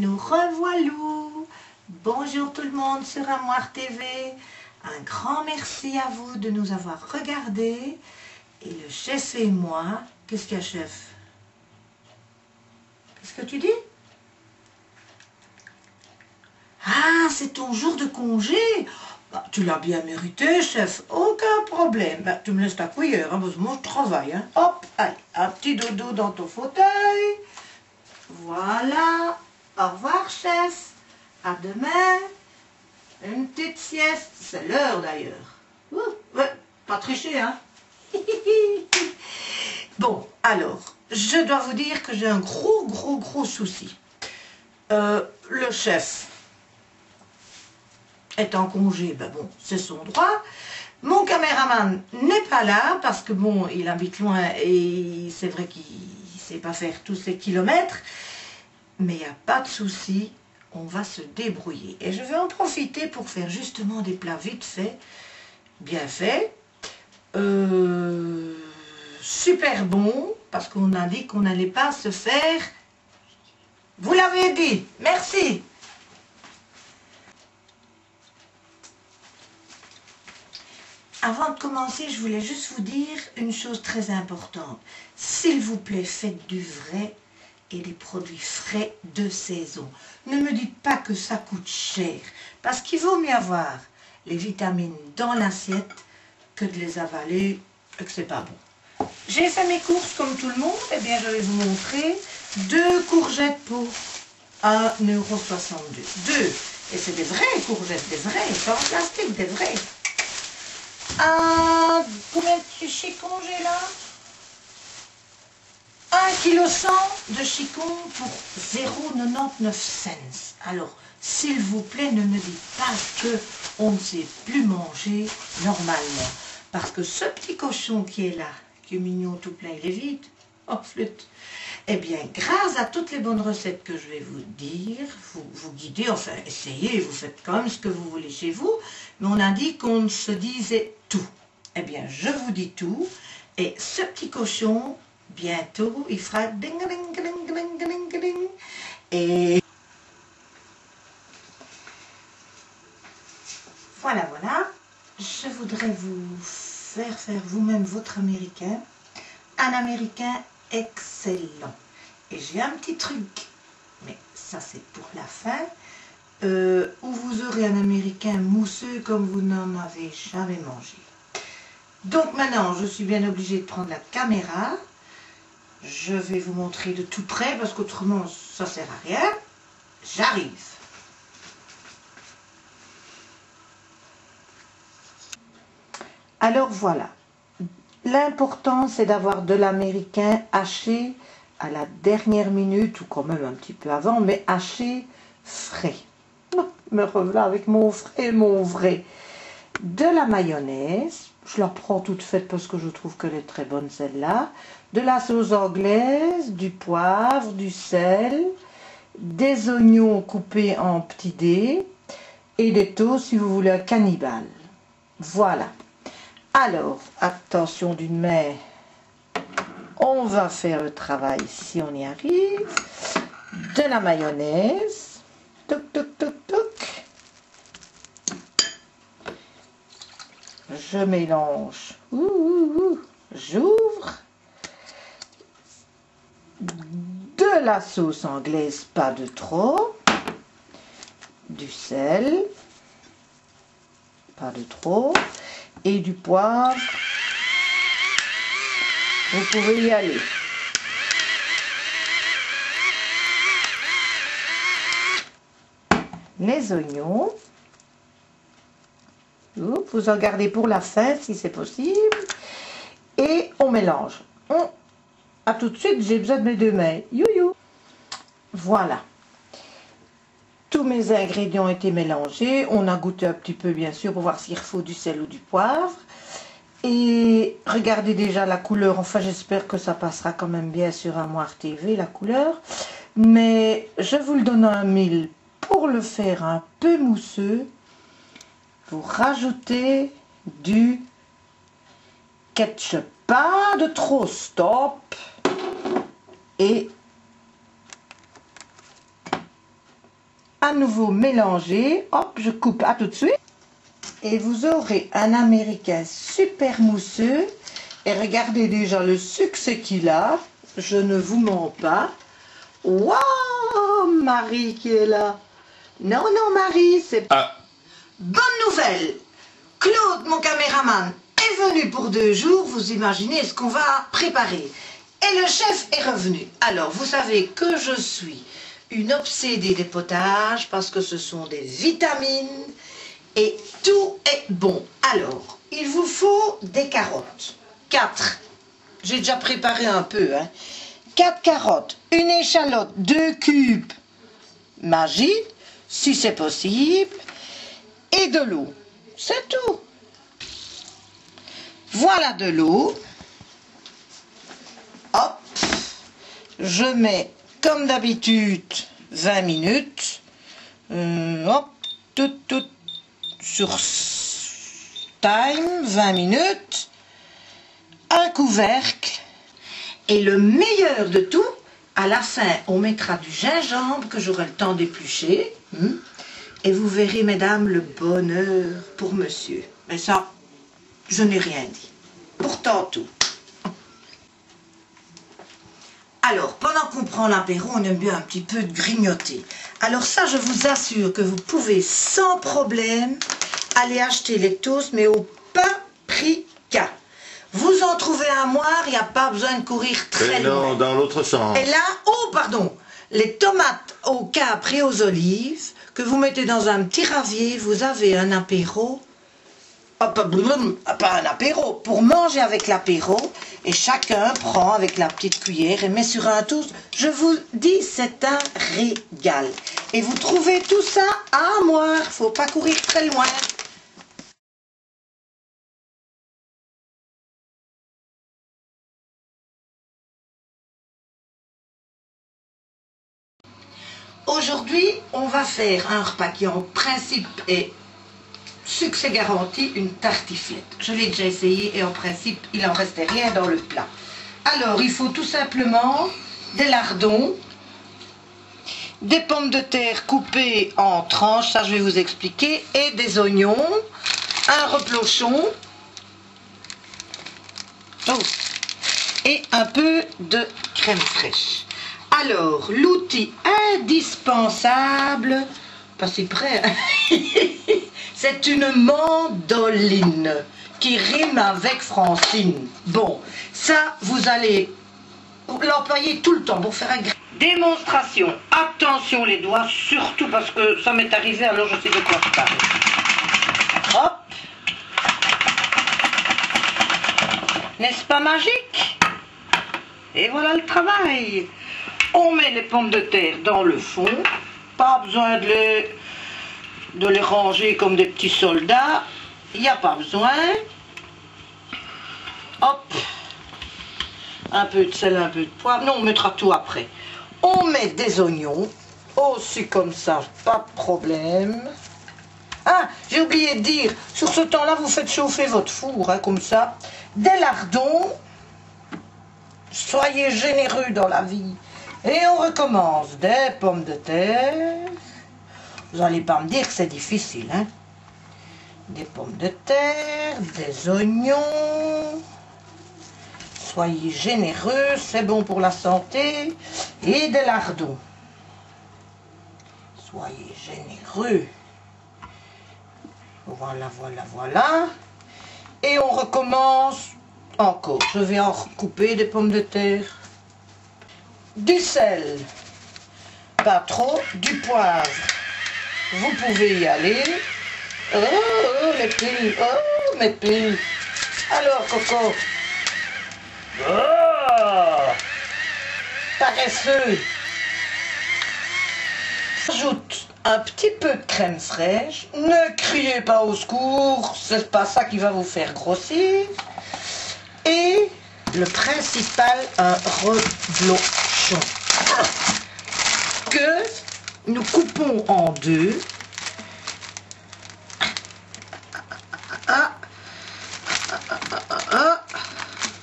nous revoilà. Bonjour tout le monde sur Armoire TV. Un grand merci à vous de nous avoir regardés. Et le chef et moi, qu'est-ce qu'il y a, chef? Qu'est-ce que tu dis? Ah, c'est ton jour de congé. Bah, tu l'as bien mérité, chef. Aucun problème. Bah, tu me laisses ta cuillère, hein, parce que moi je travaille. Hein. Hop, allez, un petit dodo dans ton fauteuil. Voilà. Au revoir, chef. À demain. Une petite sieste. C'est l'heure d'ailleurs. Ouais, pas tricher, hein. Bon, alors, je dois vous dire que j'ai un gros souci. Le chef est en congé, ben bon, c'est son droit. Mon caméraman n'est pas là parce que bon, il habite loin et c'est vrai qu'il ne sait pas faire tous ces kilomètres. Mais il n'y a pas de souci, on va se débrouiller. Et je vais en profiter pour faire justement des plats vite faits, bien faits. Super bon, parce qu'on a dit qu'on n'allait pas se faire. Vous l'avez dit, merci. Avant de commencer, je voulais juste vous dire une chose très importante. S'il vous plaît, faites du vrai et des produits frais de saison. Ne me dites pas que ça coûte cher, parce qu'il vaut mieux avoir les vitamines dans l'assiette que de les avaler et que c'est pas bon. J'ai fait mes courses comme tout le monde, et bien je vais vous montrer 2 courgettes pour 1,62 €. 2, et c'est des vraies courgettes, des vraies, pas en plastique, des vraies. Combien de chicons j'ai là? 1,1 kg de chicons pour 0,99 cents. Alors, s'il vous plaît, ne me dites pas qu'on ne sait plus manger normalement. Parce que ce petit cochon qui est là, qui est mignon tout plein, il est vide. Oh, flûte. Eh bien, grâce à toutes les bonnes recettes que je vais vous dire, vous guidez, enfin, essayez, vous faites quand même ce que vous voulez chez vous, mais on a dit qu'on se disait tout. Eh bien, je vous dis tout, et ce petit cochon, bientôt, il fera ding ding ding ding ding ding, et voilà, je voudrais vous faire vous-même votre américain, un américain excellent. Et j'ai un petit truc, mais ça c'est pour la fin, où vous aurez un américain mousseux comme vous n'en avez jamais mangé. Donc maintenant, je suis bien obligée de prendre la caméra. Je vais vous montrer de tout près, parce qu'autrement, ça sert à rien. J'arrive. Alors voilà. L'important, c'est d'avoir de l'américain haché à la dernière minute, ou quand même un petit peu avant, mais haché frais. Me revoilà avec mon frais, mon vrai. De la mayonnaise, je la prends toute faite parce que je trouve qu'elle est très bonne celle-là. De la sauce anglaise, du poivre, du sel, des oignons coupés en petits dés et des toasts si vous voulez un cannibale. Voilà. Alors, attention d'une main, on va faire le travail si on y arrive. De la mayonnaise, toc toc toc toc. Je mélange, j'ouvre. De la sauce anglaise, pas de trop. Du sel, pas de trop. Et du poivre. Vous pouvez y aller. Les oignons. Vous en gardez pour la fin si c'est possible. Et on mélange. À tout de suite, j'ai besoin de mes 2 mains. Youhou. Voilà. Tous mes ingrédients ont été mélangés. On a goûté un petit peu, bien sûr, pour voir s'il faut du sel ou du poivre. Et regardez déjà la couleur. Enfin, j'espère que ça passera quand même bien sur Armoire TV, la couleur. Mais je vous le donne à 1000 pour le faire un peu mousseux. Vous rajoutez du ketchup. Pas de trop, stop. Et à nouveau mélanger. Hop, je coupe, à tout de suite. Et vous aurez un américain super mousseux. Et regardez déjà le succès qu'il a. Je ne vous mens pas. Waouh, Marie qui est là. Non, non, Marie, c'est... Ah. Bonne nouvelle. Claude, mon caméraman, est venu pour 2 jours. Vous imaginez ce qu'on va préparer. Et le chef est revenu. Alors, vous savez que je suis une obsédée des potages parce que ce sont des vitamines et tout est bon. Alors, il vous faut des carottes. 4. J'ai déjà préparé un peu. 4 carottes, une échalote, 2 cubes magie, si c'est possible, et de l'eau. C'est tout. Voilà de l'eau. Hop. Je mets, comme d'habitude, 20 minutes. Hop. Tout sur time, 20 minutes. Un couvercle. Et le meilleur de tout, à la fin, on mettra du gingembre que j'aurai le temps d'éplucher. Et vous verrez, mesdames, le bonheur pour monsieur. Mais ça, je n'ai rien dit. Pourtant tout. Alors, pendant qu'on prend l'apéro, on aime bien un petit peu de grignoter. Alors ça, je vous assure que vous pouvez sans problème aller acheter les toasts, mais au paprika. Vous en trouvez un moire, il n'y a pas besoin de courir très loin. Non, dans l'autre sens. Et là, oh pardon, les tomates au capre et aux olives, que vous mettez dans un petit ravier, vous avez un apéro. Pas un apéro, pour manger avec l'apéro, et chacun prend avec la petite cuillère et met sur un toast. Je vous dis, c'est un régal. Et vous trouvez tout ça à moire, il ne faut pas courir très loin. Aujourd'hui, on va faire un repas qui en principe est succès garanti, une tartiflette. Je l'ai déjà essayé et en principe, il n'en restait rien dans le plat. Alors, il faut tout simplement des lardons, des pommes de terre coupées en tranches, ça je vais vous expliquer, et des oignons, un replochon, et un peu de crème fraîche. Alors, l'outil indispensable, pas si près, c'est une mandoline qui rime avec Francine. Bon, ça, vous allez l'employer tout le temps pour faire un... Démonstration. Attention les doigts, surtout parce que ça m'est arrivé, alors je sais de quoi je parle. Hop. N'est-ce pas magique? Et voilà le travail. On met les pommes de terre dans le fond. Pas besoin de les ranger comme des petits soldats. Il n'y a pas besoin. Hop. Un peu de sel, un peu de poivre. Non, on mettra tout après. On met des oignons. Aussi comme ça, pas de problème. Ah, j'ai oublié de dire, sur ce temps-là, vous faites chauffer votre four, comme ça. Des lardons. Soyez généreux dans la vie. Et on recommence. Des pommes de terre. Vous n'allez pas me dire que c'est difficile, hein. Des pommes de terre, des oignons. Soyez généreux, c'est bon pour la santé. Et des lardons. Soyez généreux. Voilà, voilà, voilà. Et on recommence encore. Je vais en recouper des pommes de terre. Du sel. Pas trop. Du poivre. Vous pouvez y aller. Oh, oh, les piles. Oh, mes piles. Alors, Coco. Oh, paresseux. J'ajoute un petit peu de crème fraîche. Ne criez pas au secours. C'est pas ça qui va vous faire grossir. Et le principal, un reblochon. Que nous coupons en deux.